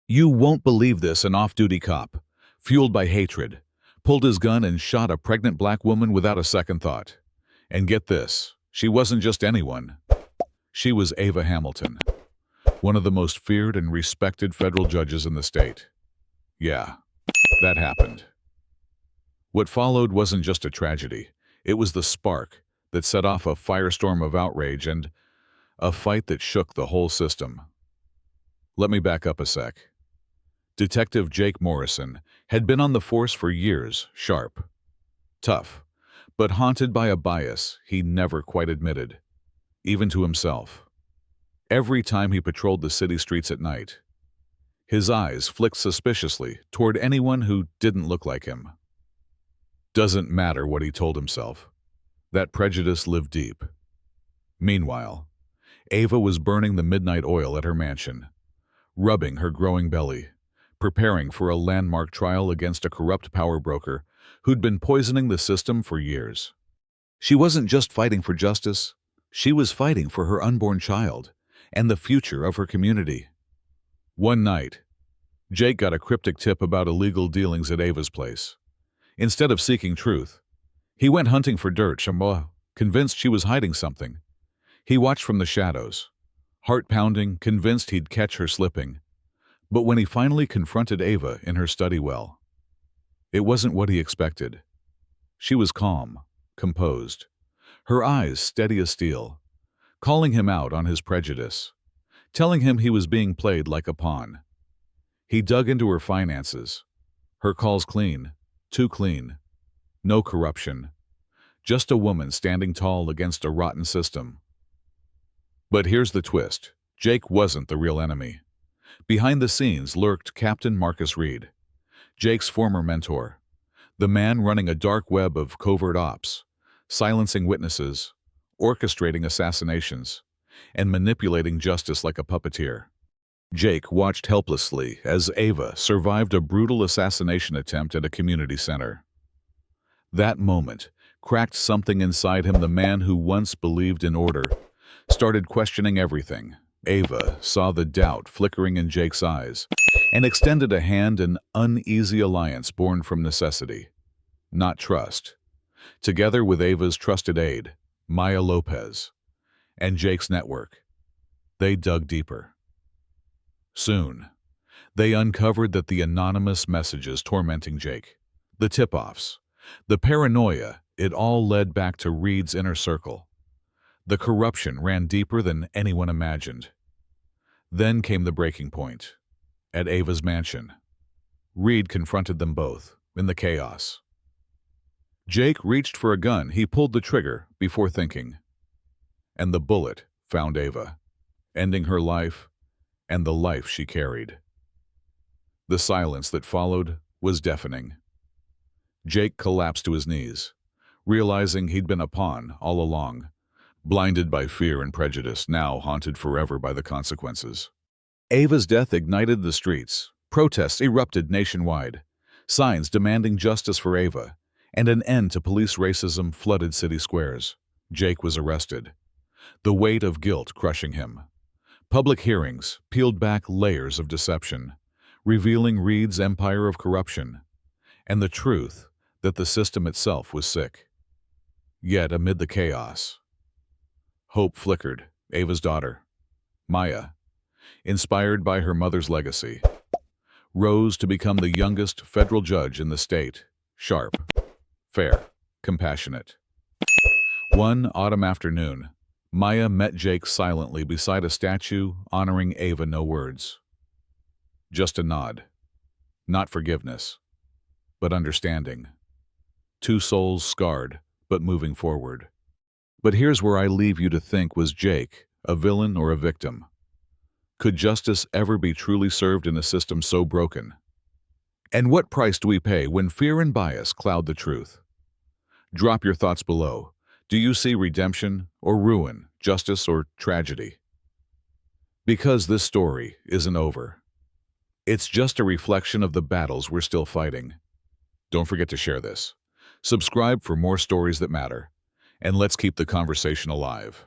You won't believe this, an off-duty cop, fueled by hatred, pulled his gun and shot a pregnant black woman without a second thought. And get this, she wasn't just anyone. She was Ava Hamilton, one of the most feared and respected federal judges in the state. Yeah, that happened. What followed wasn't just a tragedy. It was the spark that set off a firestorm of outrage and a fight that shook the whole system. Let me back up a sec. Detective Jake Morrison had been on the force for years, sharp, tough, but haunted by a bias he never quite admitted, even to himself. Every time he patrolled the city streets at night, his eyes flicked suspiciously toward anyone who didn't look like him. Doesn't matter what he told himself. That prejudice lived deep. Meanwhile, Ava was burning the midnight oil at her mansion, rubbing her growing belly, preparing for a landmark trial against a corrupt power broker who'd been poisoning the system for years. She wasn't just fighting for justice, she was fighting for her unborn child and the future of her community. One night, Jake got a cryptic tip about illegal dealings at Ava's place. Instead of seeking truth, he went hunting for dirt, convinced she was hiding something. He watched from the shadows, heart-pounding, convinced he'd catch her slipping. But when he finally confronted Ava in her study well, it wasn't what he expected. She was calm, composed, her eyes steady as steel, calling him out on his prejudice, telling him he was being played like a pawn. He dug into her finances, her calls clean, too clean, no corruption, just a woman standing tall against a rotten system. But here's the twist. Jake wasn't the real enemy. Behind the scenes lurked Captain Marcus Reed, Jake's former mentor, the man running a dark web of covert ops, silencing witnesses, orchestrating assassinations, and manipulating justice like a puppeteer. Jake watched helplessly as Ava survived a brutal assassination attempt at a community center. That moment cracked something inside him. The man who once believed in order started questioning everything. Ava saw the doubt flickering in Jake's eyes and extended a hand, an uneasy alliance born from necessity, not trust. Together with Ava's trusted aide, Maya Lopez, and Jake's network, they dug deeper. Soon, they uncovered that the anonymous messages tormenting Jake, the tip-offs, the paranoia, it all led back to Reed's inner circle. The corruption ran deeper than anyone imagined. Then came the breaking point. At Ava's mansion, Reed confronted them both in the chaos. Jake reached for a gun. He pulled the trigger before thinking. And the bullet found Ava, ending her life and the life she carried. The silence that followed was deafening. Jake collapsed to his knees, realizing he'd been a pawn all along, blinded by fear and prejudice, now haunted forever by the consequences. Ava's death ignited the streets. Protests erupted nationwide. Signs demanding justice for Ava and an end to police racism flooded city squares. Jake was arrested, the weight of guilt crushing him. Public hearings peeled back layers of deception, revealing Reed's empire of corruption and the truth that the system itself was sick. Yet amid the chaos, hope flickered. Ava's daughter, Maya, inspired by her mother's legacy, rose to become the youngest federal judge in the state, sharp, fair, compassionate. One autumn afternoon, Maya met Jake silently beside a statue honoring Ava. No words, just a nod. Not forgiveness, but understanding. Two souls scarred, but moving forward. But here's where I leave you to think: was Jake a villain or a victim? Could justice ever be truly served in a system so broken? And what price do we pay when fear and bias cloud the truth? Drop your thoughts below. Do you see redemption or ruin, justice or tragedy? Because this story isn't over. It's just a reflection of the battles we're still fighting. Don't forget to share this. Subscribe for more stories that matter. And let's keep the conversation alive.